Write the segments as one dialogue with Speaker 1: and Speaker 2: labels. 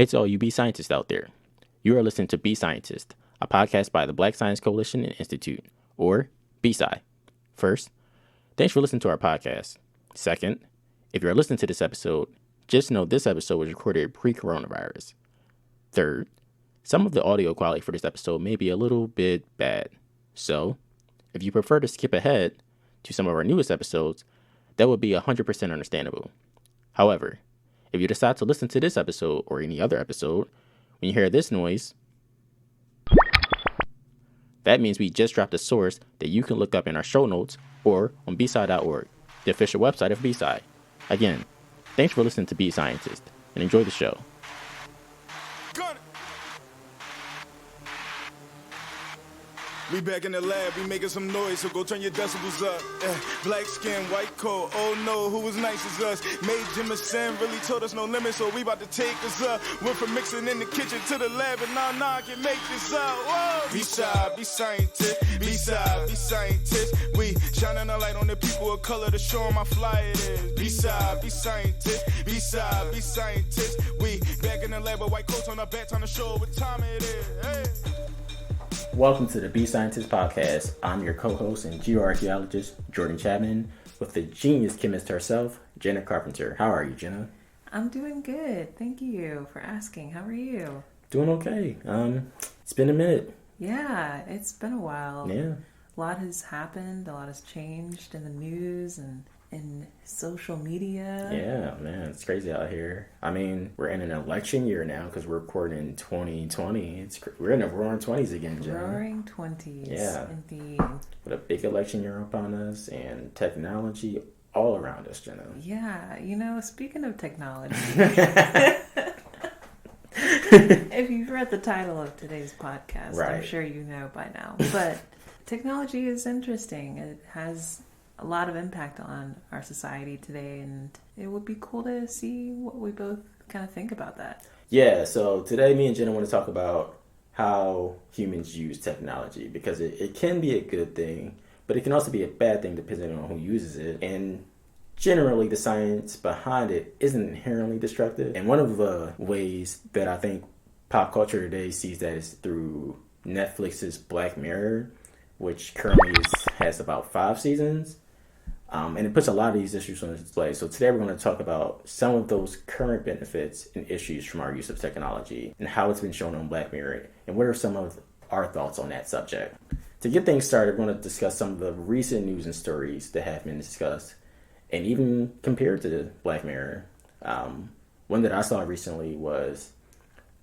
Speaker 1: Hey to all you B-Scientists out there. You are listening to B-Scientist, a podcast by the Black Science Coalition and Institute, or B-SCI. First, thanks for listening to our podcast. Second, if you're listening to this episode, just know this episode was recorded pre-coronavirus. Third, some of the audio quality for this episode may be a little bit bad. So, if you prefer to skip ahead to some of our newest episodes, that would be 100% understandable. However, if you decide to listen to this episode or any other episode, when you hear this noise, that means we just dropped a source that you can look up in our show notes or on bsci.org, the official website of B-SCI. Again, thanks for listening to B-Scientist, and enjoy the show.
Speaker 2: We back in the lab, we making some noise, so go turn your decibels up. Black skin, white coat, oh no, who was nice as us? Made Jimison really told us no limit, so we about to take us up. Went from mixing in the kitchen to the lab, and now I can make this up. Whoa! Be shy, be scientist, be shy, be scientist. We shining a light on the people of color to show them how fly it is. Be shy, be scientist, be shy, be scientist. We back in the lab with white coats on our back, time to show what time it is. Hey.
Speaker 1: Welcome to the B-Scientist Podcast. I'm your co-host and geoarchaeologist, Jordan Chapman, with the genius chemist herself, Jana Carpenter. How are you, Jana?
Speaker 3: I'm doing good. Thank you for asking. How are you?
Speaker 1: Doing okay. It's been a minute.
Speaker 3: Yeah, it's been a while.
Speaker 1: Yeah.
Speaker 3: A lot has happened. A lot has changed in the news and in social media.
Speaker 1: Yeah, man, it's crazy out here. I mean, we're in an election year now because we're recording in 2020. We're in the roaring 20s again, Jana.
Speaker 3: Roaring 20s. Yeah. Indeed.
Speaker 1: With a big election year upon us and technology all around us, Jana.
Speaker 3: Yeah, speaking of technology, if you've read the title of today's podcast, right. I'm sure you know by now. But technology is interesting. It has a lot of impact on our society today, and it would be cool to see what we both kind of think about that.
Speaker 1: Yeah, so today me and Jenna want to talk about how humans use technology, because it can be a good thing, but it can also be a bad thing depending on who uses it. And generally the science behind it isn't inherently destructive. And one of the ways that I think pop culture today sees that is through Netflix's Black Mirror, which currently has about 5 seasons. And it puts a lot of these issues on display. So today we're going to talk about some of those current benefits and issues from our use of technology and how it's been shown on Black Mirror, and what are some of our thoughts on that subject. To get things started, we're going to discuss some of the recent news and stories that have been discussed and even compared to Black Mirror. One that I saw recently was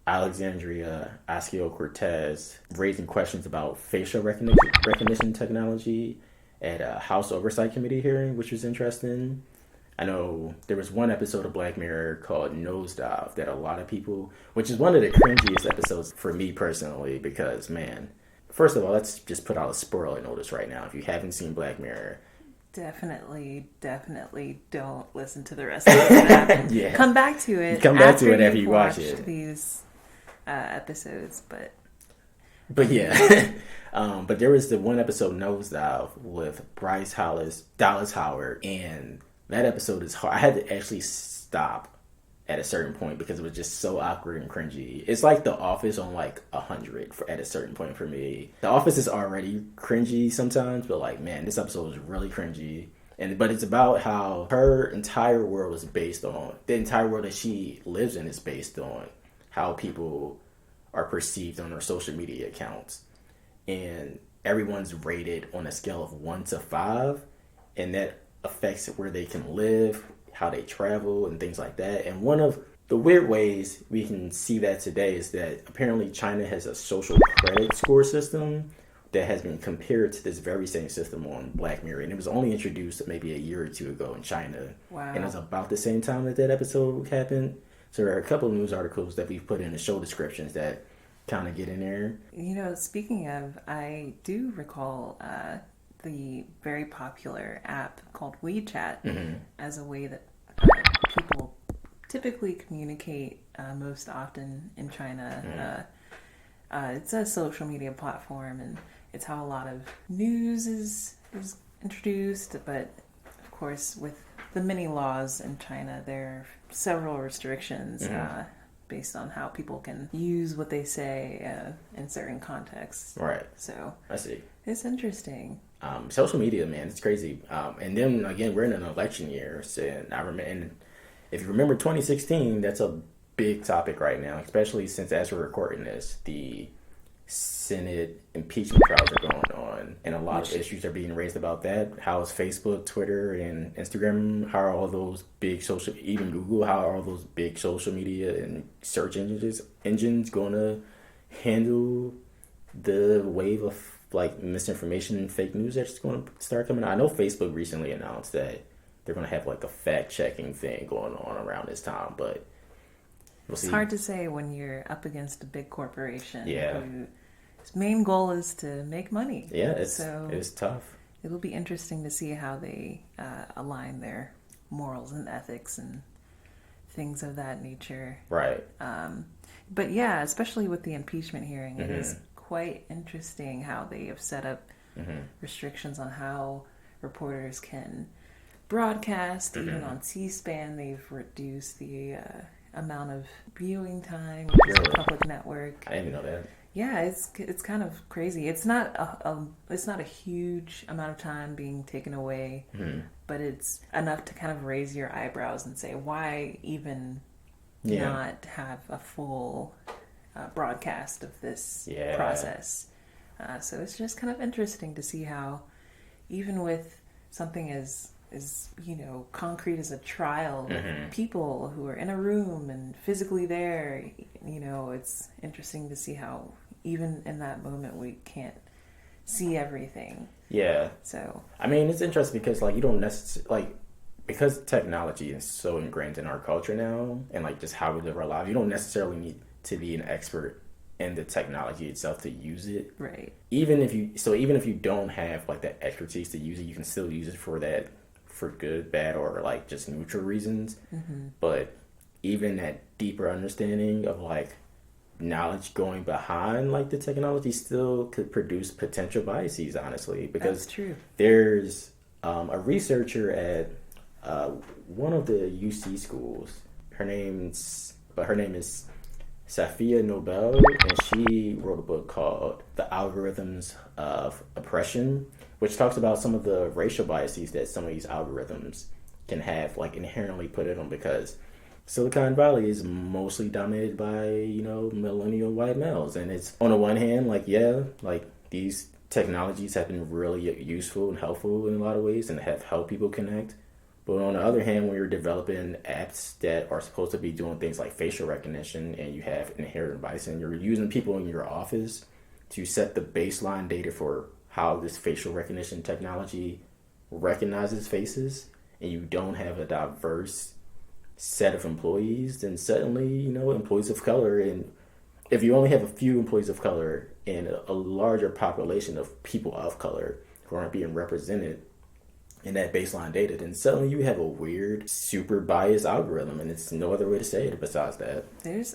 Speaker 1: Alexandria Ocasio-Cortez raising questions about facial recognition technology at a House Oversight Committee hearing, which was interesting. I know there was one episode of Black Mirror called Nosedive that a lot of people, which is one of the cringiest episodes for me personally, because, man, first of all, let's just put out a spoiler notice right now. If you haven't seen Black Mirror,
Speaker 3: definitely don't listen to the rest of it. Yeah. Come back to it.
Speaker 1: Come back to it after you watch it.
Speaker 3: These episodes,
Speaker 1: But yeah, but there was the one episode, Nosedive, with Bryce Dallas Howard, and that episode is hard. I had to actually stop at a certain point because it was just so awkward and cringy. It's like The Office on like 100 at a certain point for me. The Office is already cringy sometimes, but like, man, this episode was really cringy. But it's about how her entire world is based on, the entire world that she lives in is based on how people are perceived on their social media accounts, and everyone's rated on a scale of 1 to 5, and that affects where they can live, how they travel, and things like that. And one of the weird ways we can see that today is that apparently China has a social credit score system that has been compared to this very same system on Black Mirror, and it was only introduced maybe a year or two ago in China.
Speaker 3: Wow.
Speaker 1: And it was about the same time that episode happened. So there are a couple of news articles that we've put in the show descriptions that kind of get in there.
Speaker 3: Speaking of, I do recall the very popular app called Wechat as a way that people typically communicate most often in China. It's a social media platform, and it's how a lot of news is introduced, but of course with the many laws in China, there are several restrictions based on how people can use what they say in certain contexts.
Speaker 1: Right.
Speaker 3: So
Speaker 1: I see.
Speaker 3: It's interesting.
Speaker 1: Social media, man, it's crazy. And then again, we're in an election year, so and if you remember 2016, that's a big topic right now, especially since as we're recording this, the Senate impeachment trials are going on, and a lot of issues are being raised about that. How is Facebook, Twitter, and Instagram? How are all those big social, even Google? How are all those big social media and search engines going to handle the wave of like misinformation and fake news that's going to start coming out? I know Facebook recently announced that they're going to have like a fact checking thing going on around this time, but we'll see.
Speaker 3: It's hard to say when you're up against a big corporation.
Speaker 1: Yeah.
Speaker 3: Whose main goal is to make money.
Speaker 1: Yeah, it's tough.
Speaker 3: It'll be interesting to see how they align their morals and ethics and things of that nature.
Speaker 1: Right.
Speaker 3: But yeah, especially with the impeachment hearing, it is quite interesting how they have set up restrictions on how reporters can broadcast. Even on C-SPAN, they've reduced the amount of viewing time, which is a public network.
Speaker 1: I didn't even know that.
Speaker 3: Yeah, it's kind of crazy. It's not a huge amount of time being taken away, but it's enough to kind of raise your eyebrows and say, why even not have a full broadcast of this process? So it's just kind of interesting to see how, even with something as concrete as a trial with people who are in a room and physically there, it's interesting to see how even in that moment we can't see everything. Yeah. So
Speaker 1: I mean, it's interesting because like you don't necessarily because technology is so ingrained in our culture now, and like just how we live our lives, you don't necessarily need to be an expert in the technology itself to use it.
Speaker 3: Right.
Speaker 1: Even if you don't have like that expertise to use it, you can still use it for good, bad, or like just neutral reasons. But even that deeper understanding of like knowledge going behind like the technology still could produce potential biases, honestly, because
Speaker 3: that's true.
Speaker 1: There's a researcher at one of the UC schools. Her name is Safia Nobel, and she wrote a book called The Algorithms of Oppression, which talks about some of the racial biases that some of these algorithms can have, like inherently put in them, because Silicon Valley is mostly dominated by, millennial white males. And it's on the one hand, these technologies have been really useful and helpful in a lot of ways and have helped people connect. But on the other hand, when you're developing apps that are supposed to be doing things like facial recognition, and you have inherent bias, and you're using people in your office to set the baseline data for how this facial recognition technology recognizes faces, and you don't have a diverse set of employees, then suddenly, employees of color, and if you only have a few employees of color and a larger population of people of color who aren't being represented in that baseline data, then suddenly you have a weird, super biased algorithm, and it's no other way to say it besides that.
Speaker 3: There's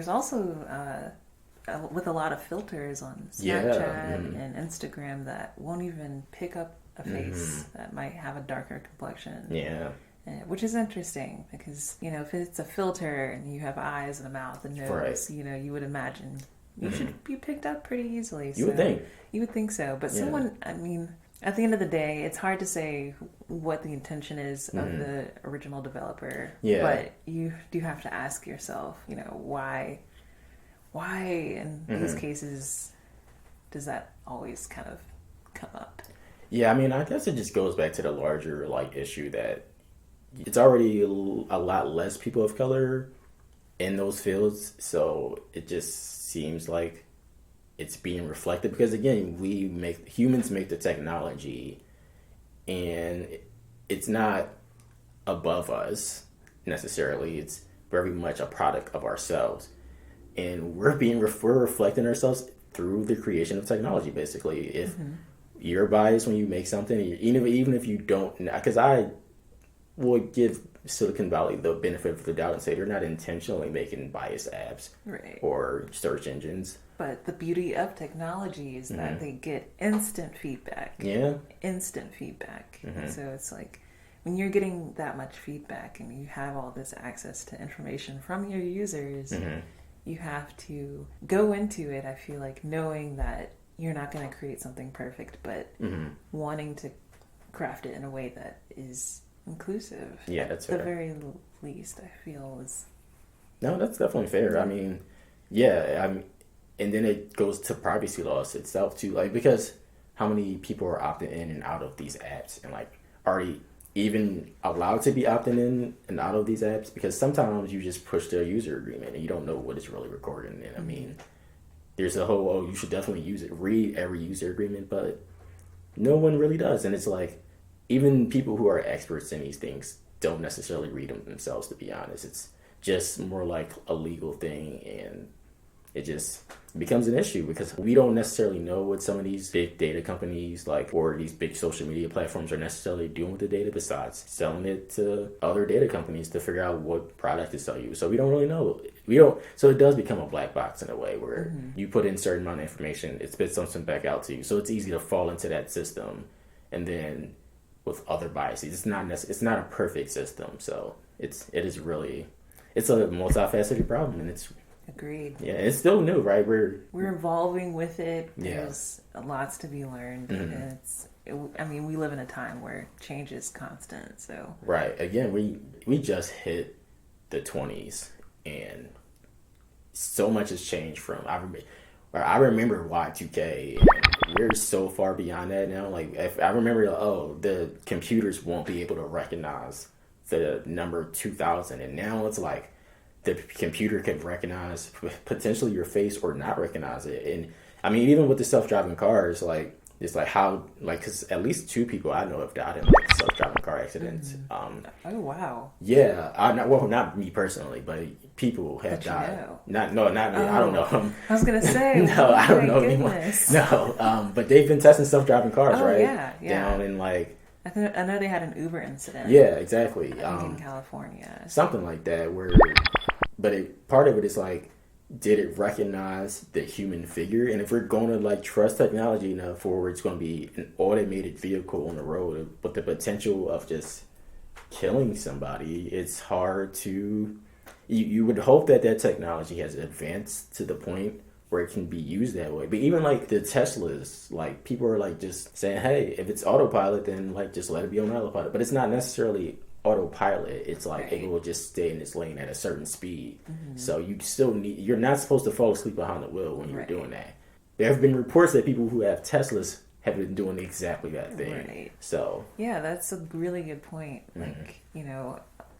Speaker 3: also with a lot of filters on Snapchat and Instagram that won't even pick up a face that might have a darker complexion.
Speaker 1: Yeah.
Speaker 3: Which is interesting because, if it's a filter and you have eyes and a mouth and nose, you would imagine you should be picked up pretty easily.
Speaker 1: You would think.
Speaker 3: You would think so. But at the end of the day, it's hard to say what the intention is of the original developer.
Speaker 1: Yeah.
Speaker 3: But you do have to ask yourself, why in these cases does that always kind of come up?
Speaker 1: Yeah, I guess it just goes back to the larger issue that it's already a lot less people of color in those fields, so it just seems like it's being reflected because, again, humans make the technology, and it's not above us necessarily. It's very much a product of ourselves, and we're reflecting ourselves through the creation of technology. Basically, if you're biased when you make something, even if you don't, because I would give Silicon Valley the benefit of the doubt and say they're not intentionally making biased apps or search engines.
Speaker 3: But the beauty of technology is that they get instant feedback.
Speaker 1: Yeah.
Speaker 3: Instant feedback. So it's like when you're getting that much feedback and you have all this access to information from your users, you have to go into it, I feel like, knowing that you're not going to create something perfect, but wanting to craft it in a way that is inclusive.
Speaker 1: Yeah, that's
Speaker 3: fair.
Speaker 1: At
Speaker 3: the very least, I feel is...
Speaker 1: No, that's definitely fair. I mean, and then it goes to privacy laws itself too, like, because how many people are opting in and out of these apps, and like, are they even allowed to be opting in and out of these apps? Because sometimes you just push their user agreement and you don't know what it's really recording. And I mean, there's a whole, you should definitely use it, read every user agreement, but no one really does. And it's like, even people who are experts in these things don't necessarily read them themselves, to be honest. It's just more like a legal thing, and it just becomes an issue because we don't necessarily know what some of these big data companies, like, or these big social media platforms are necessarily doing with the data, besides selling it to other data companies to figure out what product to sell you. So we don't really know. So it does become a black box in a way where you put in a certain amount of information, it spits something back out to you. So it's easy to fall into that system. And then with other biases, it's not a perfect system. So it's a multifaceted problem, and it's...
Speaker 3: Agreed.
Speaker 1: Yeah, it's still new, right? We're
Speaker 3: evolving with it. There's lots to be learned. We live in a time where change is constant. So
Speaker 1: right. Again, we just hit the 20s, and so much has changed from I remember Y2K, and we're so far beyond that now. Like, if I remember, the computers won't be able to recognize the number 2000, and now it's like the computer can recognize potentially your face or not recognize it. And I mean, even with the self-driving cars, like, it's like how, like, because at least 2 people I know have died in like self-driving car accidents.
Speaker 3: Oh wow.
Speaker 1: Yeah, not me personally, but people have died. Not me. I don't know.
Speaker 3: I was gonna say.
Speaker 1: No, I don't know anymore. No, but they've been testing self-driving cars, right?
Speaker 3: Yeah.
Speaker 1: Down in like.
Speaker 3: I know they had an Uber incident.
Speaker 1: Yeah, exactly.
Speaker 3: I think in California.
Speaker 1: Something like that, but part of it is like, did it recognize the human figure? And if we're going to like trust technology enough where it's going to be an automated vehicle on the road with the potential of just killing somebody, it's hard to... You would hope that technology has advanced to the point where it can be used that way. But even like the Teslas, like, people are like just saying, hey, if it's autopilot, then like just let it be on autopilot. But it's not necessarily autopilot. It's like it will just stay in its lane at a certain speed. So you're not supposed to fall asleep behind the wheel when you're doing that. There have been reports that people who have Teslas have been doing exactly that thing.
Speaker 3: Right.
Speaker 1: So
Speaker 3: yeah, that's a really good point. Like,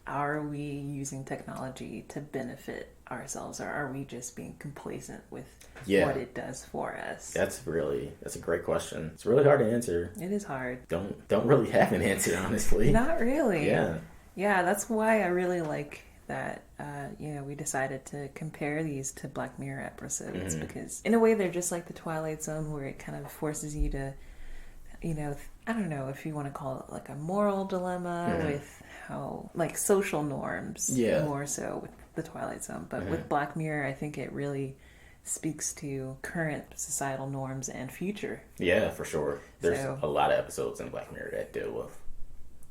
Speaker 3: are we using technology to benefit ourselves, or are we just being complacent with what it does for us? That's
Speaker 1: a great question. It's really hard to answer.
Speaker 3: It is hard.
Speaker 1: Don't really have an answer, honestly.
Speaker 3: Not really.
Speaker 1: Yeah,
Speaker 3: that's why I really like that we decided to compare these to Black Mirror episodes, because in a way they're just like the Twilight Zone, where it kind of forces you to, I don't know if you want to call it like a moral dilemma with how, like, social norms, more so with the Twilight Zone. But with Black Mirror, I think it really speaks to current societal norms and future. Yeah,
Speaker 1: for sure. There's a lot of episodes in Black Mirror that deal with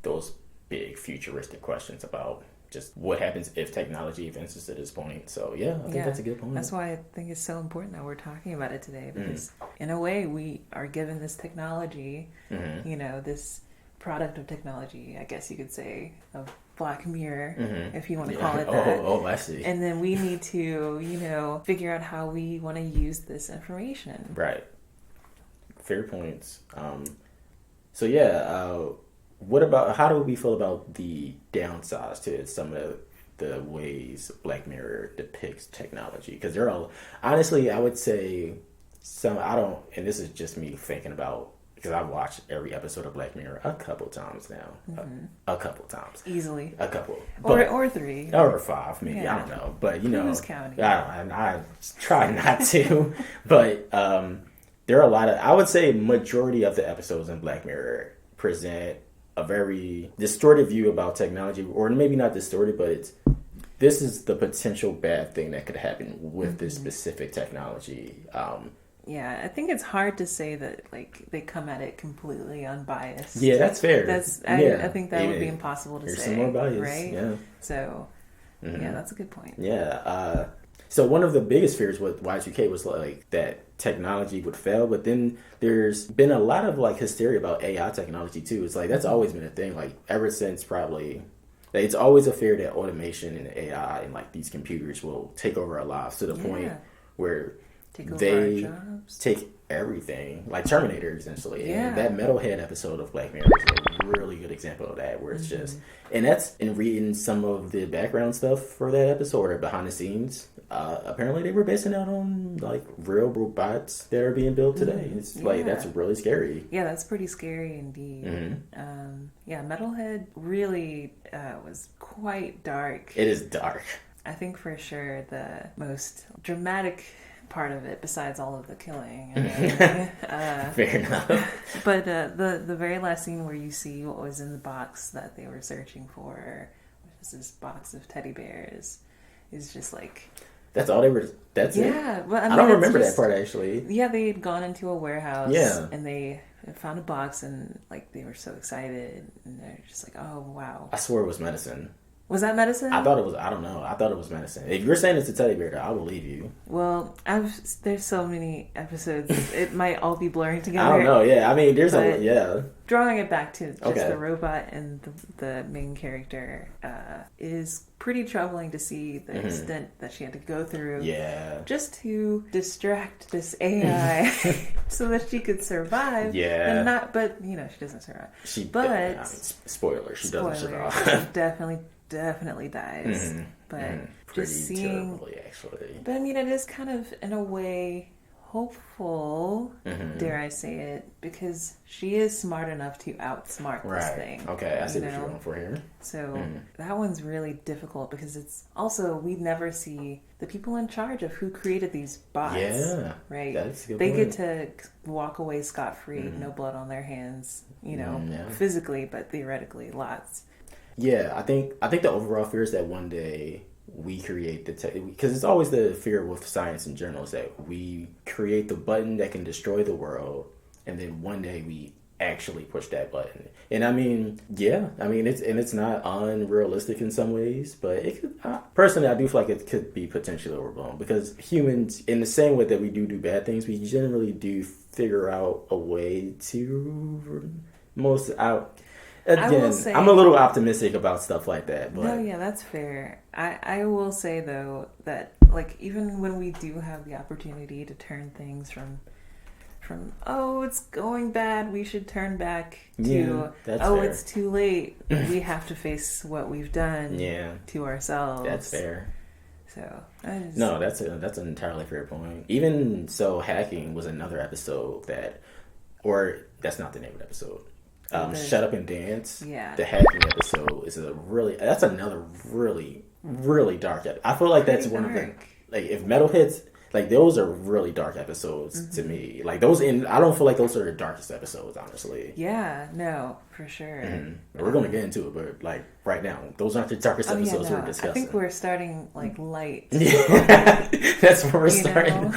Speaker 1: those big futuristic questions about just what happens if technology advances to this point. So I think that's a good point.
Speaker 3: That's why I think it's so important that we're talking about it today, because in a way we are given this technology, this product of technology, I guess you could say, of Black Mirror, if you want to call it that.
Speaker 1: Oh, I see.
Speaker 3: And then we need to, figure out how we want to use this information.
Speaker 1: Right. Fair points. How do we feel about the downsides to some of the ways Black Mirror depicts technology? Because honestly, I would say and this is just me thinking about, because I've watched every episode of Black Mirror a couple times now. A couple times.
Speaker 3: Easily.
Speaker 1: A couple.
Speaker 3: Or 3.
Speaker 1: Or 5, maybe. Yeah. I don't know. But,
Speaker 3: who's counting?
Speaker 1: I try not to. But there are a lot of... I would say majority of the episodes in Black Mirror present a very distorted view about technology. Or maybe not distorted, but this is the potential bad thing that could happen with this specific technology.
Speaker 3: Yeah, I think it's hard to say that like they come at it completely unbiased.
Speaker 1: Yeah, that's fair.
Speaker 3: I think that would be impossible to
Speaker 1: There's
Speaker 3: say.
Speaker 1: some more bias,
Speaker 3: right?
Speaker 1: yeah.
Speaker 3: So, yeah, that's a good point.
Speaker 1: Yeah. So one of the biggest fears with Y2K was like that technology would fail, but then there's been a lot of like hysteria about AI technology too. It's like that's always been a thing. Like ever since probably, like, it's always a fear that automation and AI and like these computers will take over our lives to the point where
Speaker 3: Take over
Speaker 1: they
Speaker 3: our jobs.
Speaker 1: take everything, like Terminator essentially.
Speaker 3: Yeah.
Speaker 1: And that Metalhead episode of Black Mirror is a really good example of that, where it's just, and that's in reading some of the background stuff for that episode or behind the scenes. Apparently they were basing it on like real robots that are being built today. It's like, that's really scary.
Speaker 3: Yeah, that's pretty scary indeed. Yeah, Metalhead really was quite dark.
Speaker 1: It is dark.
Speaker 3: I think for sure the most dramatic part of it, besides all of the killing.
Speaker 1: Fair enough.
Speaker 3: But the very last scene where you see what was in the box that they were searching for, which is this box of teddy bears, is just like...
Speaker 1: That's all they were... That's it?
Speaker 3: Yeah. Well, I mean,
Speaker 1: I don't remember that part, actually.
Speaker 3: Yeah, they had gone into a warehouse.
Speaker 1: Yeah.
Speaker 3: And they found a box, and like they were so excited, and they're just like, oh, wow.
Speaker 1: I swear it was medicine.
Speaker 3: Was that medicine?
Speaker 1: I thought it was, I don't know. I thought it was medicine. If you're saying it's a teddy bear, though, I believe you.
Speaker 3: Well, there's so many episodes. It might all be blurring together.
Speaker 1: I don't know. Yeah. I mean, there's
Speaker 3: Drawing it back to just the robot and the main character is pretty troubling to see the extent that she had to go through.
Speaker 1: Yeah.
Speaker 3: Just to distract this AI so that she could survive.
Speaker 1: Yeah.
Speaker 3: And not, but she doesn't survive.
Speaker 1: Spoiler, she doesn't survive.
Speaker 3: She definitely dies. But
Speaker 1: Pretty
Speaker 3: just seeing,
Speaker 1: terribly, actually.
Speaker 3: but I mean, it is kind of in a way hopeful, dare I say it, because she is smart enough to outsmart this thing.
Speaker 1: Okay, I see what you're going for here.
Speaker 3: So that one's really difficult because it's also, we never see the people in charge of who created these bots.
Speaker 1: Yeah,
Speaker 3: right.
Speaker 1: That's a good
Speaker 3: they
Speaker 1: point.
Speaker 3: get to walk away scot-free, no blood on their hands, physically, but theoretically lots.
Speaker 1: Yeah, I think the overall fear is that one day we create the because it's always the fear with science in general, is that we create the button that can destroy the world, and then one day we actually push that button. And I mean, it's not unrealistic in some ways, but it could, personally, I do feel like it could be potentially overblown, because humans, in the same way that we do bad things, we generally do figure out a way to most out. Again, I'm a little optimistic about stuff like that. But...
Speaker 3: No, yeah, that's fair. I will say, though, that like even when we do have the opportunity to turn things from oh, it's going bad, we should turn back, to
Speaker 1: fair.
Speaker 3: It's too late, we have to face what we've done to ourselves.
Speaker 1: That's fair.
Speaker 3: So
Speaker 1: no, that's an entirely fair point. Even so, hacking was another episode that's not the name of the episode. Shut Up and Dance.
Speaker 3: Yeah.
Speaker 1: The hacking episode is that's another really, really dark episode. I feel like that's one of the, like, if Metalheads, like, those are really dark episodes to me. Like, I don't feel like those are the darkest episodes, honestly.
Speaker 3: Yeah, no, for sure.
Speaker 1: We're going to get into it, but like right now, those aren't the darkest episodes we're discussing.
Speaker 3: I think we're starting like light.
Speaker 1: Yeah, that's where we're starting.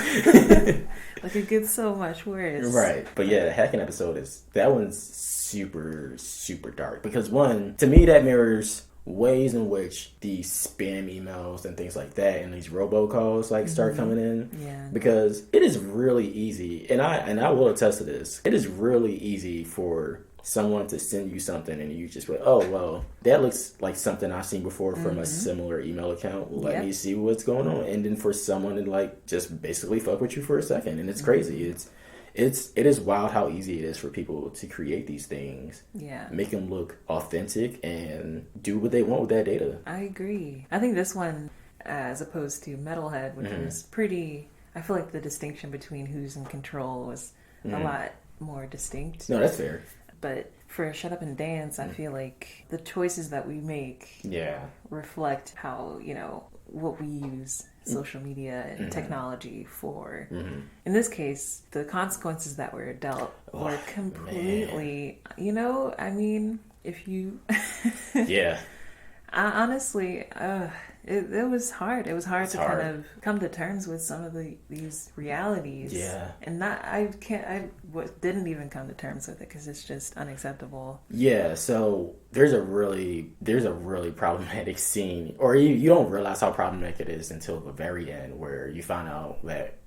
Speaker 3: Like, it gets so much worse.
Speaker 1: Right. But yeah, the hacking episode that one's super, super dark, because one, to me, that mirrors ways in which these spam emails and things like that and these robocalls like start coming in.
Speaker 3: Yeah.
Speaker 1: Because it is really easy, and I will attest to this, it is really easy for someone to send you something and you just go, oh, well, that looks like something I've seen before from a similar email account. Let me see what's going on. And then for someone to like just basically fuck with you for a second. And it's crazy. It is wild how easy it is for people to create these things. Yeah. Make them look authentic and do what they want with that data.
Speaker 3: I agree. I think this one, as opposed to Metalhead, which was pretty, I feel like the distinction between who's in control was a lot more distinct.
Speaker 1: No, that's fair.
Speaker 3: But for Shut Up and Dance, I feel like the choices that we make reflect how, what we use social media and technology for. In this case, the consequences that were dealt were completely, I mean, if you...
Speaker 1: Yeah.
Speaker 3: Honestly, It was hard. It was hard
Speaker 1: It's
Speaker 3: to
Speaker 1: hard.
Speaker 3: kind of come to terms with some of these realities.
Speaker 1: Yeah.
Speaker 3: And didn't even come to terms with it because it's just unacceptable.
Speaker 1: Yeah, so there's a really problematic scene, or you don't realize how problematic it is until the very end, where you find out that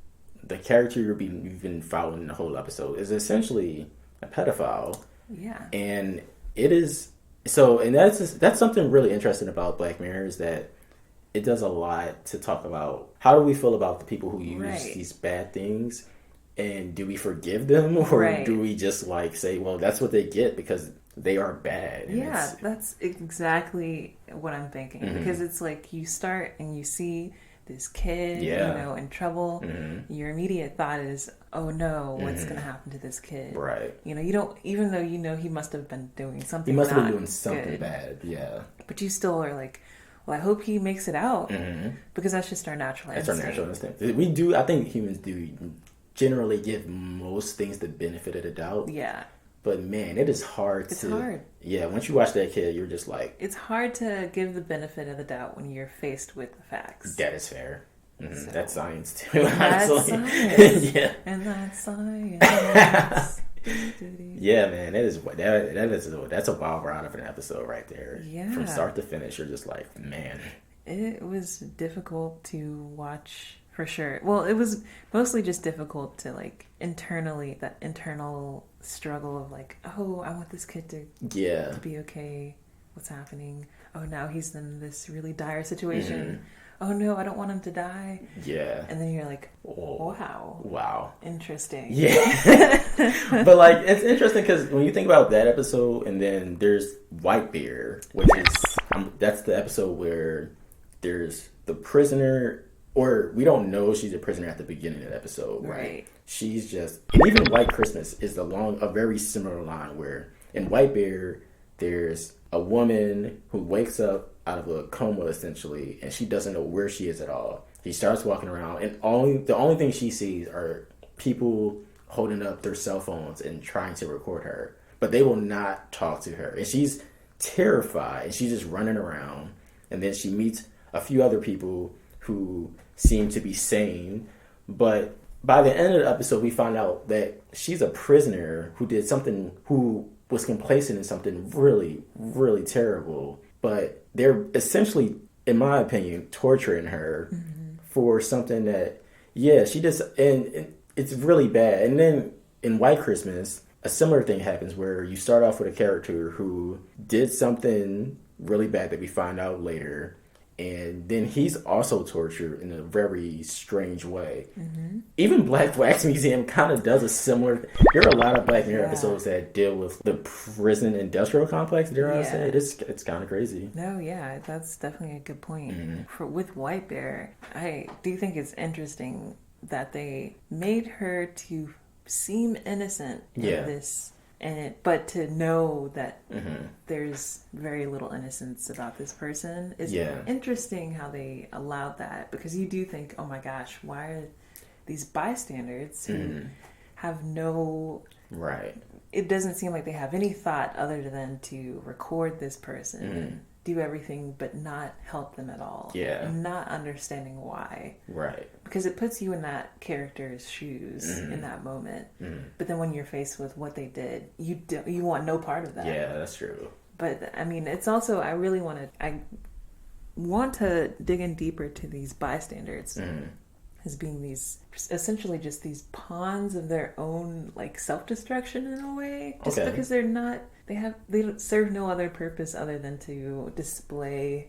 Speaker 1: the character you've been following the whole episode is essentially a pedophile.
Speaker 3: Yeah.
Speaker 1: And it is so, and that's something really interesting about Black Mirror, is that it does a lot to talk about how do we feel about the people who use these bad things, and do we forgive them, or do we just like say, well, that's what they get because they are bad? And
Speaker 3: yeah, that's exactly what I'm thinking. Because it's like you start and you see this kid, in trouble. Your immediate thought is, oh no, what's going to happen to this kid?
Speaker 1: Right.
Speaker 3: You don't, even though he must have been doing something.
Speaker 1: He must have been doing
Speaker 3: good,
Speaker 1: something bad. Yeah.
Speaker 3: But you still are like, well, I hope he makes it out, because that's just our natural instinct.
Speaker 1: That's our natural instinct. We do. I think humans do generally give most things the benefit of the doubt.
Speaker 3: Yeah.
Speaker 1: But man, it is hard. It's hard. Yeah, once you watch that kid, you're just like...
Speaker 3: It's hard to give the benefit of the doubt when you're faced with the facts.
Speaker 1: That is fair. So, that's science, too.
Speaker 3: That's science. Yeah. And that's science.
Speaker 1: Yeah, man, that's a wild ride of an episode right there.
Speaker 3: Yeah.
Speaker 1: From start to finish, you're just like, man.
Speaker 3: It was difficult to watch, for sure. Well, it was mostly just difficult to, like, internally, that internal struggle of, like, oh, I want this kid to be okay. What's happening? Oh, now he's in this really dire situation. Oh, no, I don't want him to die.
Speaker 1: Yeah.
Speaker 3: And then you're like, wow. Interesting.
Speaker 1: Yeah. But, like, it's interesting because when you think about that episode, and then there's Whitebeard, which is, that's the episode where there's the prisoner, or we don't know she's a prisoner at the beginning of the episode, right? She's just, and even White Christmas is a very similar line, where in Whitebeard, there's a woman who wakes up out of a coma, essentially, and she doesn't know where she is at all. She starts walking around, and the only thing she sees are people holding up their cell phones and trying to record her, but they will not talk to her, and she's terrified, and she's just running around. And then she meets a few other people who seem to be sane, but by the end of the episode, we find out that she's a prisoner who was complacent in something really, really terrible. But they're essentially, in my opinion, torturing her for something that, she just, and it's really bad. And then in White Christmas, a similar thing happens where you start off with a character who did something really bad that we find out later. And then he's also tortured in a very strange way. Even Black Wax Museum kind of does a similar... There are a lot of Black Mirror episodes that deal with the prison industrial complex, dare I say. It's kind of crazy.
Speaker 3: No, yeah, that's definitely a good point. With White Bear, I do think it's interesting that they made her to seem innocent in this... but to know that there's very little innocence about this person is interesting how they allowed that, because you do think, oh my gosh, why are these bystanders who have no...
Speaker 1: Right.
Speaker 3: It doesn't seem like they have any thought other than to record this person and do everything but not help them at all.
Speaker 1: Yeah.
Speaker 3: And not understanding why.
Speaker 1: Right.
Speaker 3: Because it puts you in that character's shoes in that moment. But then when you're faced with what they did, you want no part of that.
Speaker 1: Yeah, that's true.
Speaker 3: But I mean, it's also, I want to dig in deeper to these bystanders as being these, essentially just these pawns of their own, like, self-destruction in a way. Just because they're not, they don't serve no other purpose other than to display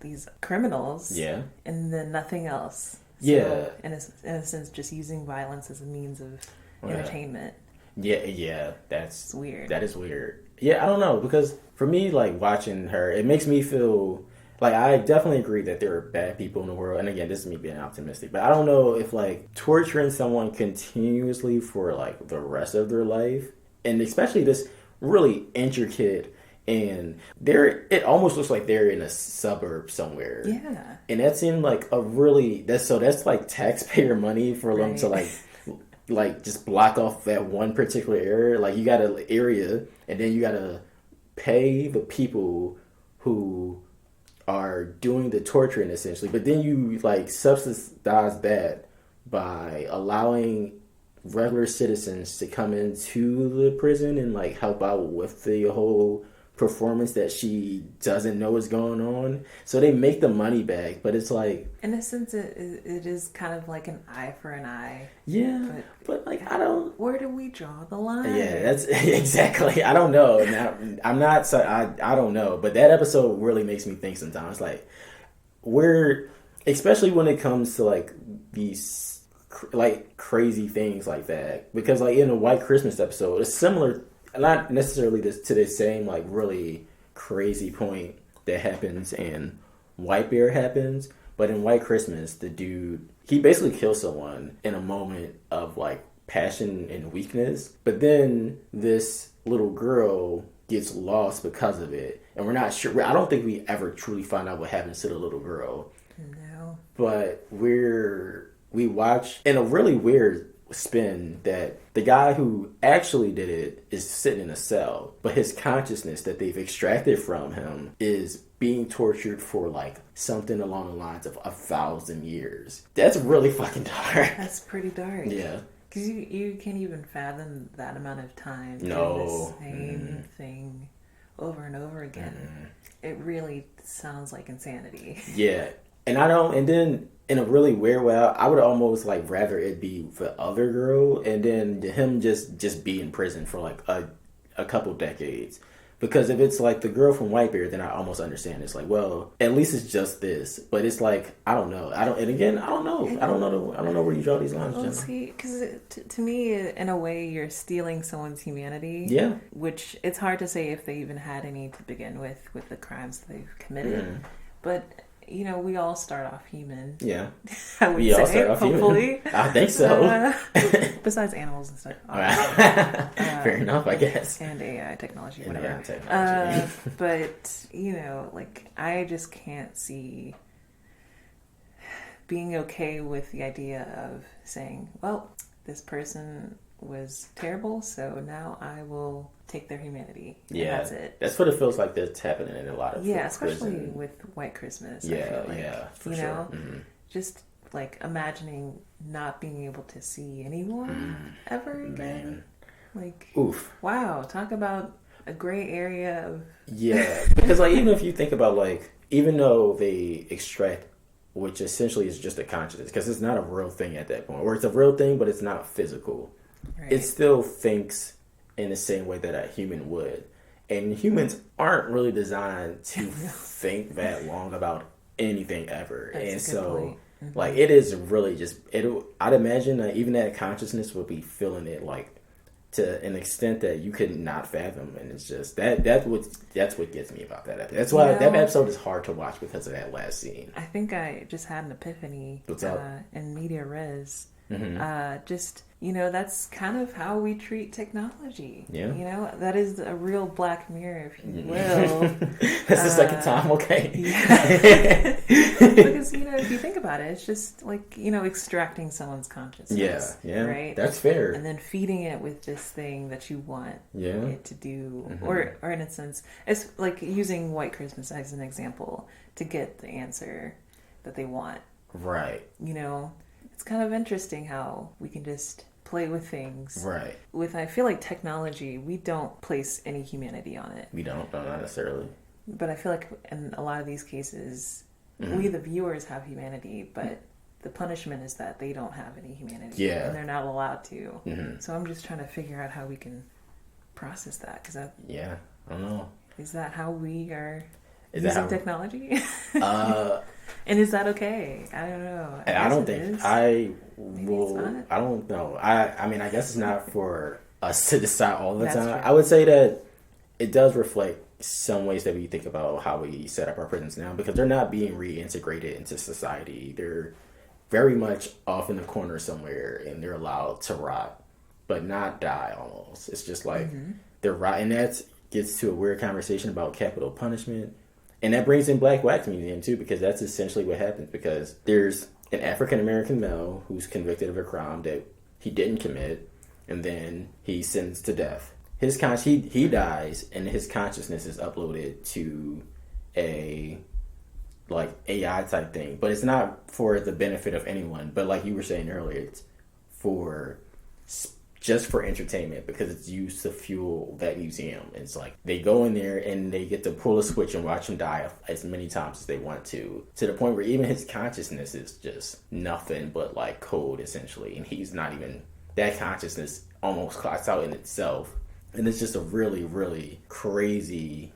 Speaker 3: these criminals. Yeah. And then nothing else. So, in a sense, just using violence as a means of entertainment. Yeah,
Speaker 1: that's
Speaker 3: weird.
Speaker 1: That is weird. Yeah, I don't know, because for me, like, watching her, it makes me feel like, I definitely agree that there are bad people in the world, and again, this is me being optimistic, but I don't know if, like, torturing someone continuously for, like, the rest of their life, and especially this really intricate, and it almost looks like they're in a suburb somewhere. Yeah. And that seemed like a really, that's like taxpayer money for them to, like just block off that one particular area. Like, you got an area, and then you got to pay the people who are doing the torturing essentially, but then you like subsidize that by allowing regular citizens to come into the prison and like help out with the whole performance that she doesn't know is going on. So they make the money back, but it's like,
Speaker 3: in a sense, it is kind of like an eye for an eye.
Speaker 1: Yeah, but like I don't.
Speaker 3: Where do we draw the line?
Speaker 1: Yeah, that's exactly. I don't know. Now, I'm not. I don't know. But that episode really makes me think sometimes. Like especially when it comes to like these like crazy things like that, because like in the White Christmas episode, it's similar, not necessarily to the same like really crazy point that happens in White Bear happens, but in White Christmas, the dude, he basically kills someone in a moment of like passion and weakness, but then this little girl gets lost because of it, and we're not sure. I don't think we ever truly find out what happens to the little girl.
Speaker 3: No,
Speaker 1: but we watch in a really weird spin that the guy who actually did it is sitting in a cell, but his consciousness that they've extracted from him is being tortured for like something along the lines of 1,000 years. That's really fucking dark.
Speaker 3: That's pretty dark.
Speaker 1: Yeah.
Speaker 3: Because you can't even fathom that amount of time doing the same thing over and over again. It really sounds like insanity. Yeah.
Speaker 1: And then in a really weird way, I would almost like rather it be the other girl and then him just be in prison for like a couple decades. Because if it's like the girl from White Bear, then I almost understand. It's like, well, at least it's just this. But it's like, I don't know. I don't know. I don't know where you draw these lines.
Speaker 3: Well, see, because to me, in a way, you're stealing someone's humanity.
Speaker 1: Yeah.
Speaker 3: Which it's hard to say if they even had any to begin with the crimes that they've committed. But you know, we all start off human.
Speaker 1: Yeah.
Speaker 3: I would say, all start off hopefully.
Speaker 1: Human. I think so.
Speaker 3: Besides animals and stuff.
Speaker 1: Fair enough, I guess.
Speaker 3: And AI technology,
Speaker 1: and
Speaker 3: whatever.
Speaker 1: AI technology.
Speaker 3: But, you know, like, I just can't see being okay with the idea of saying, well, this person was terrible, so now I will take their humanity.
Speaker 1: Yeah,
Speaker 3: that's it.
Speaker 1: That's what it feels like that's happening in a lot of
Speaker 3: especially with White Christmas.
Speaker 1: Yeah,
Speaker 3: I feel like,
Speaker 1: for
Speaker 3: you
Speaker 1: sure.
Speaker 3: know, just like imagining not being able to see anyone ever again. Like,
Speaker 1: oof.
Speaker 3: Wow, talk about a gray area of.
Speaker 1: Yeah, because like even if you think about like, even though they extract, which essentially is just a consciousness, because it's not a real thing at that point, or it's a real thing, but it's not physical. Right. It still thinks in the same way that a human would. And humans aren't really designed to think that long about anything ever.
Speaker 3: That's
Speaker 1: and so,
Speaker 3: point.
Speaker 1: Like, it is really just, I'd imagine that even that consciousness would be feeling it, like, to an extent that you could not fathom. And it's just, that's what gets me about that episode. That's why that episode is hard to watch, because of that last scene.
Speaker 3: I think I just had an epiphany.
Speaker 1: What's up?
Speaker 3: In media res. Just, you know, that's kind of how we treat technology. Yeah. You know, that is a real Black Mirror, if you will.
Speaker 1: That's the second time, okay.
Speaker 3: Yeah. Because, you know, if you think about it, it's just like, you know, extracting someone's consciousness. Yeah. Right?
Speaker 1: That's fair.
Speaker 3: And then feeding it with this thing that you want it to do. Or in a sense, it's like using White Christmas as an example to get the answer that they want.
Speaker 1: Right.
Speaker 3: You know? It's kind of interesting how we can just play with things.
Speaker 1: Right.
Speaker 3: I feel like technology, we don't place any humanity on it.
Speaker 1: We don't, not necessarily.
Speaker 3: But I feel like in a lot of these cases, we the viewers have humanity, but the punishment is that they don't have any humanity.
Speaker 1: Yeah.
Speaker 3: And they're not allowed to. So I'm just trying to figure out how we can process that.
Speaker 1: Yeah, I don't know.
Speaker 3: Is that how we are using technology? And is that okay? I don't know.
Speaker 1: I don't think I don't know. I mean, I guess it's not for us to decide all the time. True. I would say that it does reflect some ways that we think about how we set up our prisons now, because they're not being reintegrated into society. They're very much off in the corner somewhere, and they're allowed to rot, but not die almost. It's just like they're rot, and that gets to a weird conversation about capital punishment. And that brings in Black Wax Museum, too, because that's essentially what happens. Because there's an African-American male who's convicted of a crime that he didn't commit, and then he's sentenced to death. He dies, and his consciousness is uploaded to a like AI type thing, but it's not for the benefit of anyone. But like you were saying earlier, it's for just for entertainment because it's used to fuel that museum. It's like they go in there and they get to pull a switch and watch him die as many times as they want to the point where even his consciousness is just nothing but like code essentially, and he's not even, that consciousness almost clocks out in itself. And it's just a really, really crazy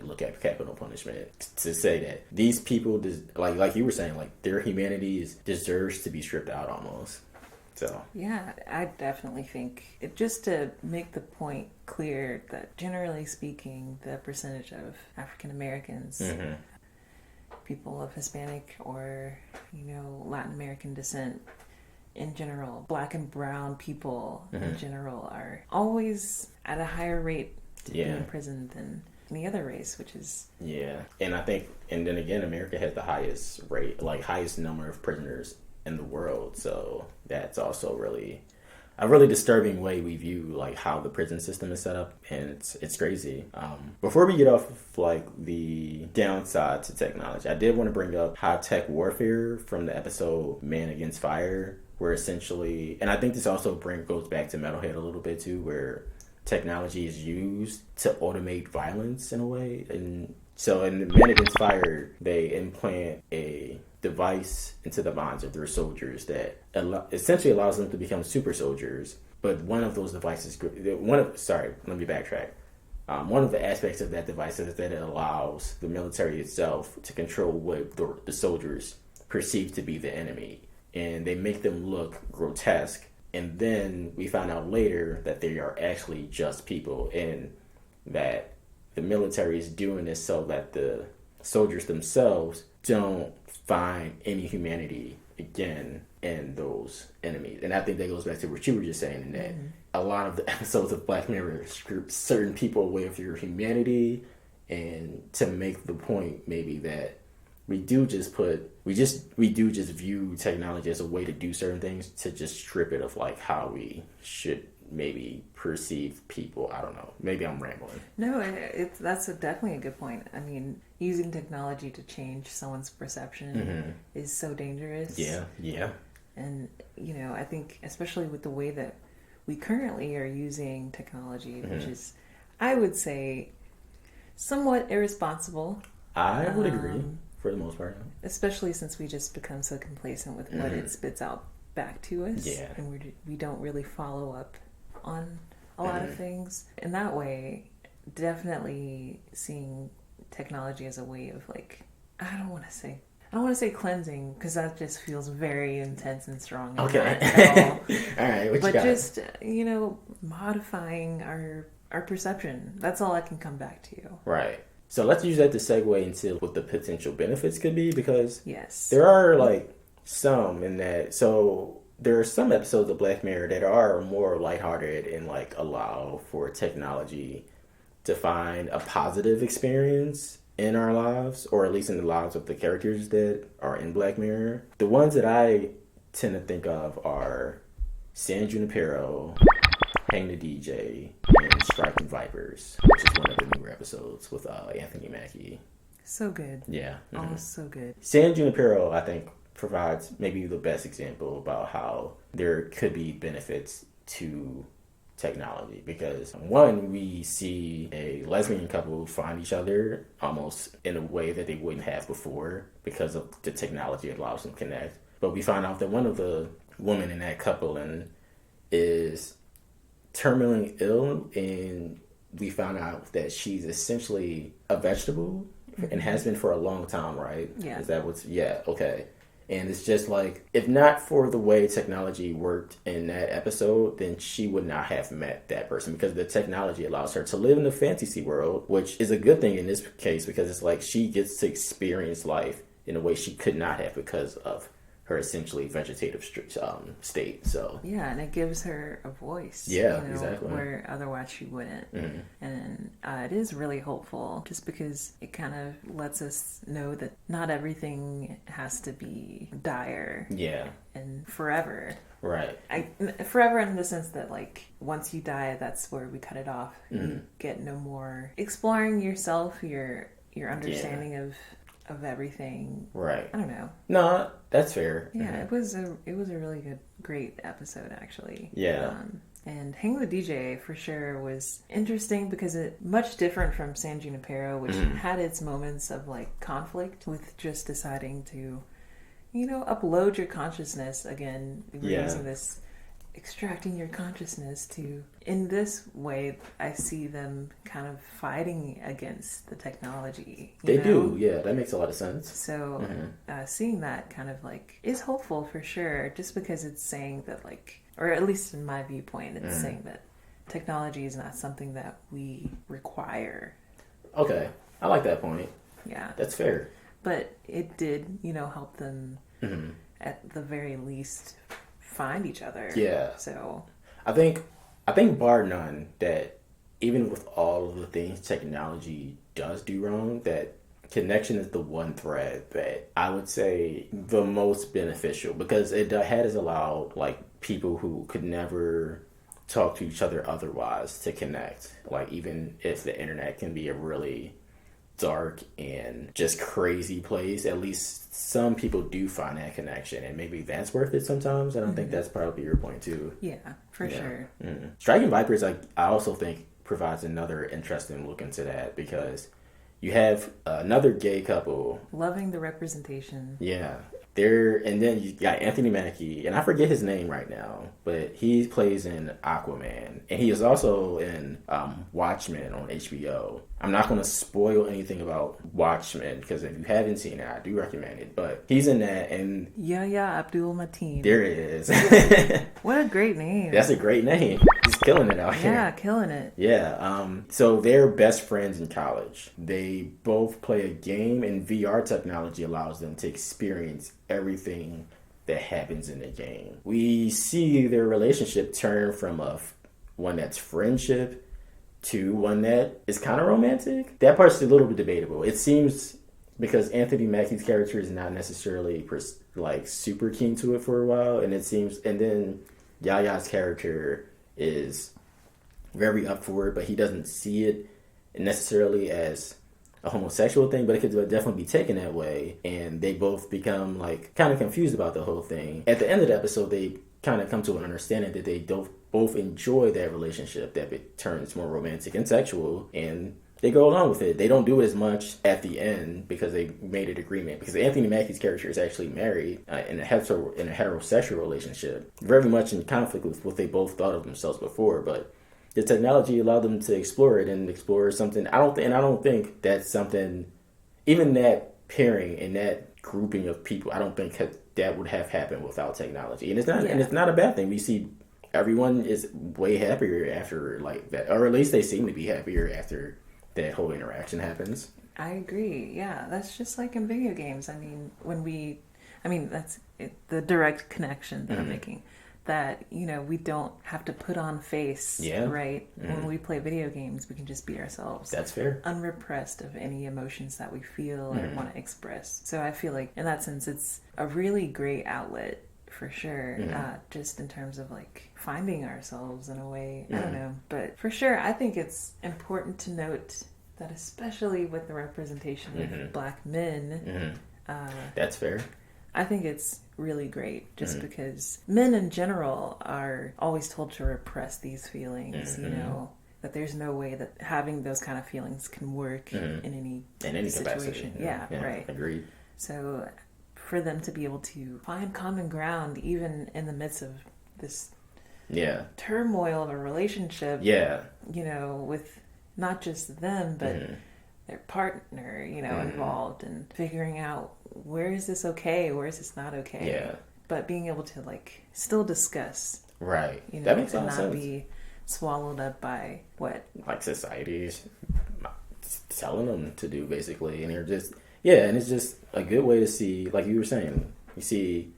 Speaker 1: look at capital punishment to say that these people, like you were saying, like their humanity deserves to be stripped out almost. So
Speaker 3: yeah, I definitely think just to make the point clear that generally speaking, the percentage of African Americans, people of Hispanic or Latin American descent in general, black and brown people in general are always at a higher rate to be in prison than any other race, which is
Speaker 1: and I think, and then again, America has the highest rate, like highest number of prisoners in the world, so that's also really a really disturbing way we view like how the prison system is set up, and it's crazy. Before we get off of like the downside to technology, I did want to bring up high tech warfare from the episode Man Against Fire, where essentially, and I think this also goes back to Metalhead a little bit too, where technology is used to automate violence in a way. And so in Man Against Fire, they implant a device into the minds of their soldiers that essentially allows them to become super soldiers. But one of those devices, let me backtrack. One of the aspects of that device is that it allows the military itself to control what the soldiers perceive to be the enemy. And they make them look grotesque. And then we find out later that they are actually just people, and that the military is doing this so that the soldiers themselves don't find any humanity again in those enemies. And I think that goes back to what you were just saying, in that a lot of the episodes of Black Mirror strip certain people away of their humanity, and to make the point maybe that we do just view technology as a way to do certain things, to just strip it of like how we should maybe perceive people. I don't know. Maybe I'm rambling.
Speaker 3: No, that's definitely a good point. I mean, using technology to change someone's perception is so dangerous.
Speaker 1: Yeah.
Speaker 3: And, I think especially with the way that we currently are using technology, which is, I would say, somewhat irresponsible.
Speaker 1: I would agree. For the most part,
Speaker 3: especially since we just become so complacent with what it spits out back to us, and we don't really follow up on a lot of things. In that way, definitely seeing technology as a way of like, I don't want to say cleansing, because that just feels very intense and strong.
Speaker 1: Okay. All right.
Speaker 3: But just modifying our perception. That's all I can come back to.
Speaker 1: Right. So let's use that to segue into what the potential benefits could be, because
Speaker 3: yes,
Speaker 1: there are like some in that. So there are some episodes of Black Mirror that are more lighthearted and like allow for technology to find a positive experience in our lives, or at least in the lives of the characters that are in Black Mirror. The ones that I tend to think of are San Junipero, Hang the DJ, and Striking Vipers, which is one of the newer episodes with Anthony Mackie.
Speaker 3: So good.
Speaker 1: Yeah.
Speaker 3: Oh, so good.
Speaker 1: San Junipero, I think, provides maybe the best example about how there could be benefits to technology, because one, we see a lesbian couple find each other almost in a way that they wouldn't have before because of the technology that allows them to connect. But we find out that one of the women in that couple is terminally ill, and we found out that she's essentially a vegetable and has been for a long time, right?
Speaker 3: Yeah.
Speaker 1: Is that okay. And it's just like, if not for the way technology worked in that episode, then she would not have met that person, because the technology allows her to live in the fantasy world, which is a good thing in this case, because it's like she gets to experience life in a way she could not have because of her essentially vegetative state. So
Speaker 3: yeah, and it gives her a voice.
Speaker 1: Yeah, exactly.
Speaker 3: Where otherwise she wouldn't. And it is really hopeful, just because it kind of lets us know that not everything has to be dire.
Speaker 1: Yeah.
Speaker 3: And forever.
Speaker 1: Right.
Speaker 3: Forever in the sense that, like, once you die, that's where we cut it off. You get no more exploring yourself, your understanding of of everything.
Speaker 1: Right.
Speaker 3: I don't know.
Speaker 1: No, that's fair.
Speaker 3: Yeah, it was a really great episode actually.
Speaker 1: Yeah.
Speaker 3: And Hang the DJ for sure was interesting because it much different from San Junipero, which had its moments of like conflict with just deciding to, upload your consciousness again. We're using this extracting your consciousness to. In this way, I see them kind of fighting against the technology.
Speaker 1: They do, yeah. That makes a lot of sense.
Speaker 3: So seeing that kind of like is hopeful for sure, just because it's saying that like, or at least in my viewpoint, it's saying that technology is not something that we require.
Speaker 1: Okay, I like that point.
Speaker 3: Yeah.
Speaker 1: That's fair.
Speaker 3: But it did, help them at the very least find each other.
Speaker 1: Yeah.
Speaker 3: So
Speaker 1: I think bar none that even with all of the things technology does do wrong, that connection is the one thread that I would say the most beneficial, because it has allowed like people who could never talk to each other otherwise to connect. Like even if the internet can be a really dark and just crazy place, at least some people do find that connection, and maybe that's worth it sometimes. I don't think that's probably your point too.
Speaker 3: Yeah, for sure.
Speaker 1: Striking Vipers, I also think provides another interesting look into that, because you have another gay couple
Speaker 3: Loving the representation.
Speaker 1: Yeah. And then you got Anthony Mackie, and I forget his name right now, but he plays in Aquaman, and he is also in Watchmen on HBO. I'm not going to spoil anything about Watchmen, because if you haven't seen it, I do recommend it, but he's in that, and
Speaker 3: Yahya Abdul-Mateen.
Speaker 1: there it is.
Speaker 3: What a great name.
Speaker 1: That's a great name. He's killing it out here.
Speaker 3: Yeah, killing it.
Speaker 1: Yeah. So they're best friends in college. They both play a game, and VR technology allows them to experience everything that happens in the game. We see their relationship turn from one that's friendship to one that is kind of romantic. That part's a little bit debatable. It seems, because Anthony Mackie's character is not necessarily like super keen to it for a while, and then Yaya's character is very up for it, but he doesn't see it necessarily as a homosexual thing, but it could definitely be taken that way, and they both become like kind of confused about the whole thing. At the end of the episode, they kind of come to an understanding that they both enjoy that relationship, that it turns more romantic and sexual, and they go along with it. They don't do it as much at the end because they made an agreement, because Anthony Mackie's character is actually married in a heterosexual relationship, very much in conflict with what they both thought of themselves before, but the technology allowed them to explore it and explore something. I don't think that's something, even that pairing and that grouping of people, I don't think that would have happened without technology. And it's not a bad thing. We see everyone is way happier after like that, or at least they seem to be happier after that whole interaction happens.
Speaker 3: I agree. Yeah, that's just like in video games. That's the direct connection that I'm making. That, we don't have to put on face, right? When we play video games, we can just be ourselves.
Speaker 1: That's fair.
Speaker 3: Unrepressed of any emotions that we feel or want to express. So I feel like, in that sense, it's a really great outlet, for sure. Just in terms of, like, finding ourselves in a way. I don't know. But for sure, I think it's important to note that, especially with the representation of Black men...
Speaker 1: That's fair.
Speaker 3: I think it's really great, just because men in general are always told to repress these feelings, that there's no way that having those kind of feelings can work in any situation.
Speaker 1: Capacity.
Speaker 3: Yeah, right.
Speaker 1: Agreed.
Speaker 3: So for them to be able to find common ground, even in the midst of this turmoil of a relationship, with not just them, but their partner, involved, and figuring out, where is this okay? Where is this not okay?
Speaker 1: Yeah.
Speaker 3: But being able to still discuss.
Speaker 1: Right. That makes a lot of sense.
Speaker 3: And not be swallowed up by what?
Speaker 1: Like society's telling them to do, basically. And and it's just a good way to see, like you were saying, you see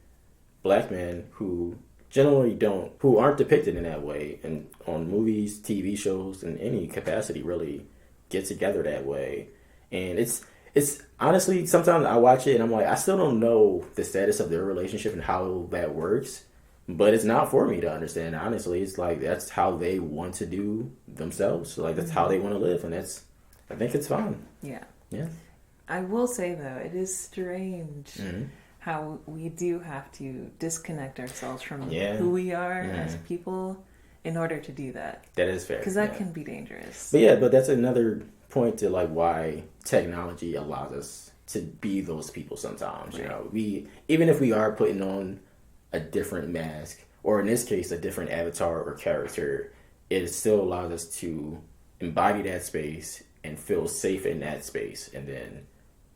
Speaker 1: Black men who generally who aren't depicted in that way, and on movies, TV shows, in any capacity really get together that way. And it's honestly, sometimes I watch it and I'm like, I still don't know the status of their relationship and how that works, but it's not for me to understand. Honestly, it's like, that's how they want to do themselves. So, like, that's how they want to live, and I think it's fine.
Speaker 3: Yeah.
Speaker 1: Yeah.
Speaker 3: I will say though, it is strange how we do have to disconnect ourselves from who we are as people in order to do that.
Speaker 1: That is fair.
Speaker 3: Because that can be dangerous.
Speaker 1: But that's another point to like why technology allows us to be those people sometimes.
Speaker 3: Right.
Speaker 1: You know, even if we are putting on a different mask, or in this case, a different avatar or character, it still allows us to embody that space and feel safe in that space, and then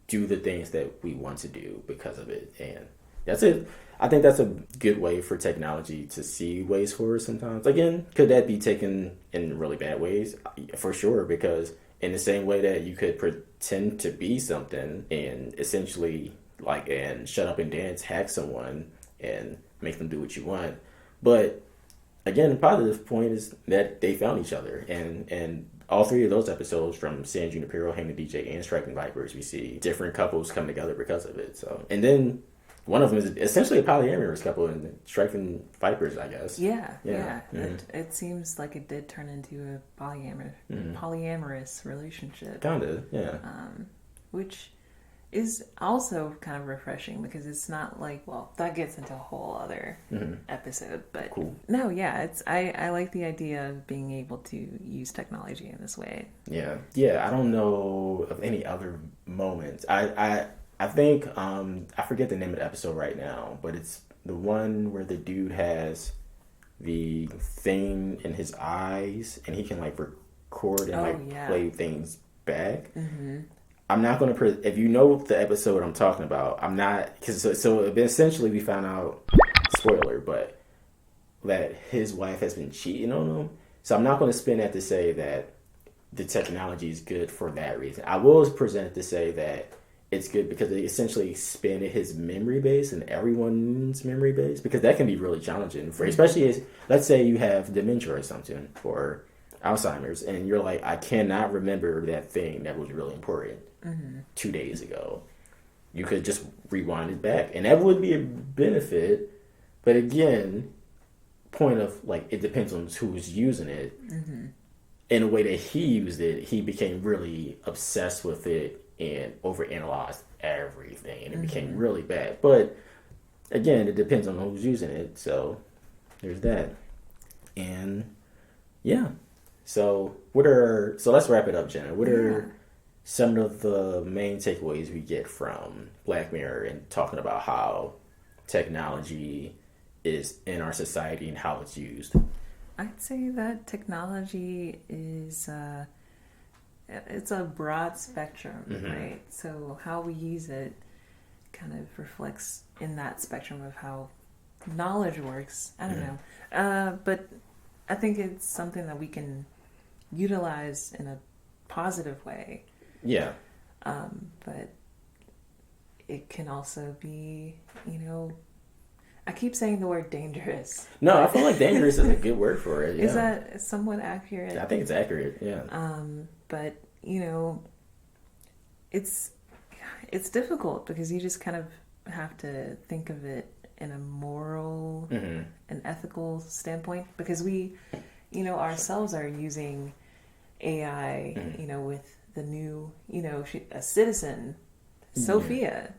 Speaker 1: do the things that we want to do because of it. And that's it. I think that's a good way for technology to see ways forward sometimes. Again, could that be taken in really bad ways? For sure, because in the same way that you could pretend to be something and essentially and shut up and dance, hack someone and make them do what you want. But again, the positive point is that they found each other, and all three of those episodes, from San Junipero, Hang the DJ, and Striking Vipers, we see different couples come together because of it. So, and then one of them is essentially a polyamorous couple in Striking Vipers, I guess.
Speaker 3: Yeah. It seems like it did turn into a polyamorous relationship.
Speaker 1: Kind of, yeah.
Speaker 3: Which is also kind of refreshing, because it's not like, well, that gets into a whole other episode, but
Speaker 1: cool.
Speaker 3: No, yeah, I like the idea of being able to use technology in this way.
Speaker 1: Yeah, I don't know of any other moments. I think I forget the name of the episode right now, but it's the one where the dude has the thing in his eyes and he can like record and play things back. I'm not going to, if you know the episode I'm talking about, I'm not, because so essentially we found out, spoiler, but that his wife has been cheating on him. So I'm not going to spin that to say that the technology is good for that reason. I will present it to say that it's good because it essentially expanded his memory base and everyone's memory base, because that can be really challenging for, especially as, let's say you have dementia or something, or Alzheimer's, and you're like, I cannot remember that thing that was really important 2 days ago. You could just rewind it back, and that would be a benefit. But again, point of like, it depends on who's using it. In a way that he used it, he became really obsessed with it and overanalyzed everything, and it became really bad. But again, it depends on who's using it. So there's that. And yeah. So let's wrap it up, Jenna. What are some of the main takeaways we get from Black Mirror and talking about how technology is in our society and how it's used?
Speaker 3: I'd say that technology is it's a broad spectrum, right? So how we use it kind of reflects in that spectrum of how knowledge works. I don't know. But I think it's something that we can utilize in a positive way. Yeah. But it can also be, I keep saying the word dangerous.
Speaker 1: No, I feel like dangerous is a good word for it. Yeah.
Speaker 3: Is that somewhat accurate?
Speaker 1: I think it's accurate, yeah.
Speaker 3: But, it's difficult because you just kind of have to think of it in a moral and ethical standpoint, because we, ourselves are using AI, with the new, a citizen, Sophia,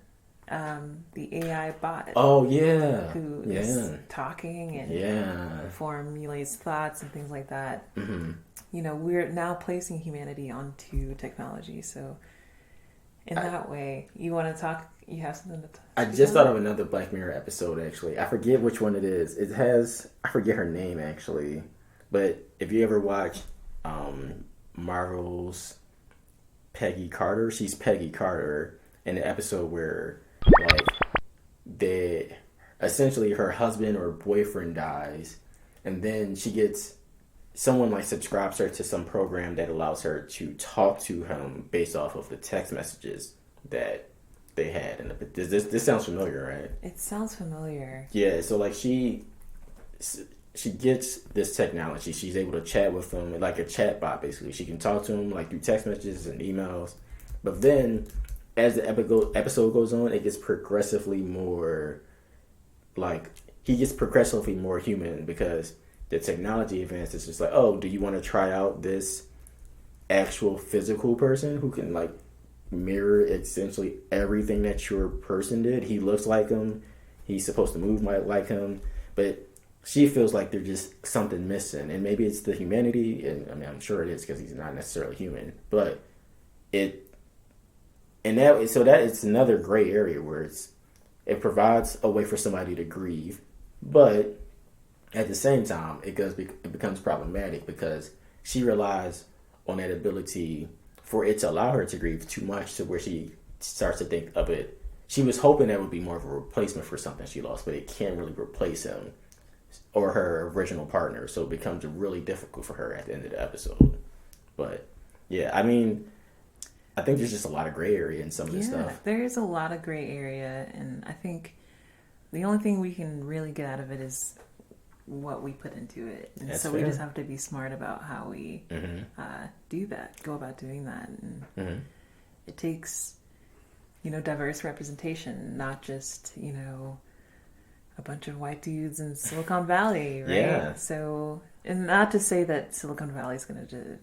Speaker 3: the AI bot.
Speaker 1: Oh, yeah.
Speaker 3: Who is talking and formulates thoughts and things like that. We're now placing humanity onto technology. So in that way, you want to talk, you have something to talk
Speaker 1: I just thought of another Black Mirror episode, actually. I forget which one it is. It has, I forget her name, actually. But if you ever watch Marvel's Peggy Carter, she's Peggy Carter in the episode where, like, essentially her husband or boyfriend dies, and then she gets, someone, like, subscribes her to some program that allows her to talk to him based off of the text messages that they had. And this sounds familiar, right?
Speaker 3: It sounds familiar.
Speaker 1: Yeah, so, like, she gets this technology. She's able to chat with him, like a chat bot, basically. She can talk to him, like, through text messages and emails. But then, as the episode goes on, it gets progressively more, like, he gets progressively more human, because the technology advances. Just like, oh, do you want to try out this actual physical person who can, like, mirror essentially everything that your person did. He looks like him. He's supposed to move like him. But she feels like there's just something missing. And maybe it's the humanity. And I mean, I'm sure it is because he's not necessarily human. But it's another gray area where it provides a way for somebody to grieve. But at the same time, it becomes problematic because she relies on that ability for it to allow her to grieve too much to where she starts to think of it. She was hoping that would be more of a replacement for something she lost, but it can't really replace him or her original partner. So it becomes really difficult for her at the end of the episode. But yeah, I mean, I think there's just a lot of gray area in some of this stuff.
Speaker 3: There is a lot of gray area, and I think the only thing we can really get out of it is what we put into it. And
Speaker 1: That's
Speaker 3: so
Speaker 1: fair.
Speaker 3: we just have to be smart about how we do that, go about doing that. And it takes, diverse representation, not just, a bunch of white dudes in Silicon Valley, right?
Speaker 1: Yeah.
Speaker 3: So, and not to say that Silicon Valley is going to do,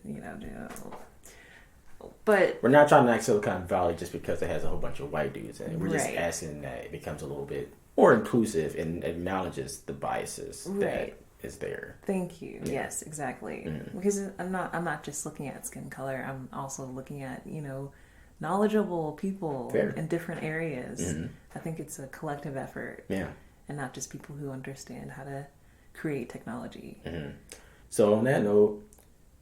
Speaker 3: but
Speaker 1: we're not trying to knock Silicon Valley just because it has a whole bunch of white dudes in it. We're just
Speaker 3: Right.
Speaker 1: asking that it becomes a little bit more inclusive and acknowledges the biases that is there.
Speaker 3: Thank you. Yeah. Yes, exactly. Because I'm not just looking at skin color. I'm also looking at, knowledgeable people in different areas. I think it's a collective effort.
Speaker 1: Yeah.
Speaker 3: And not just people who understand how to create technology.
Speaker 1: So on that note,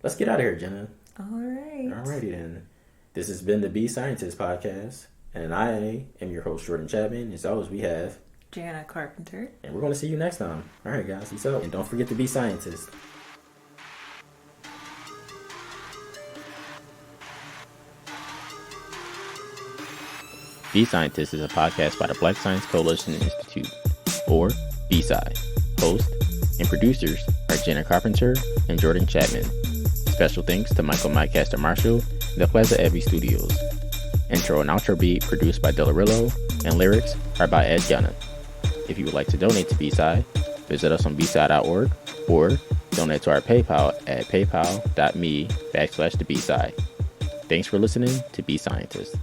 Speaker 1: let's get out of here, Jenna.
Speaker 3: All right.
Speaker 1: Alrighty then. This has been the B-Scientist podcast, and I am your host, Jordan Chapman. As always, we have
Speaker 3: Jana Carpenter.
Speaker 1: And we're going to see you next time. All right, guys. Peace out. And don't forget to be scientists. B-Scientist is a podcast by the Black Science Coalition Institute, or B-SCI. Host and producers are Jana Carpenter and Jordan Chapman. Special thanks to Michael Mycaster Marshall and the Plaza Abbey Studios. Intro and outro beat produced by Delarillo, and lyrics are by Ed Gunna. If you would like to donate to B-SCI, visit us on bsci.org or donate to our PayPal at paypal.me/the B-SCI. Thanks for listening to B-Scientist.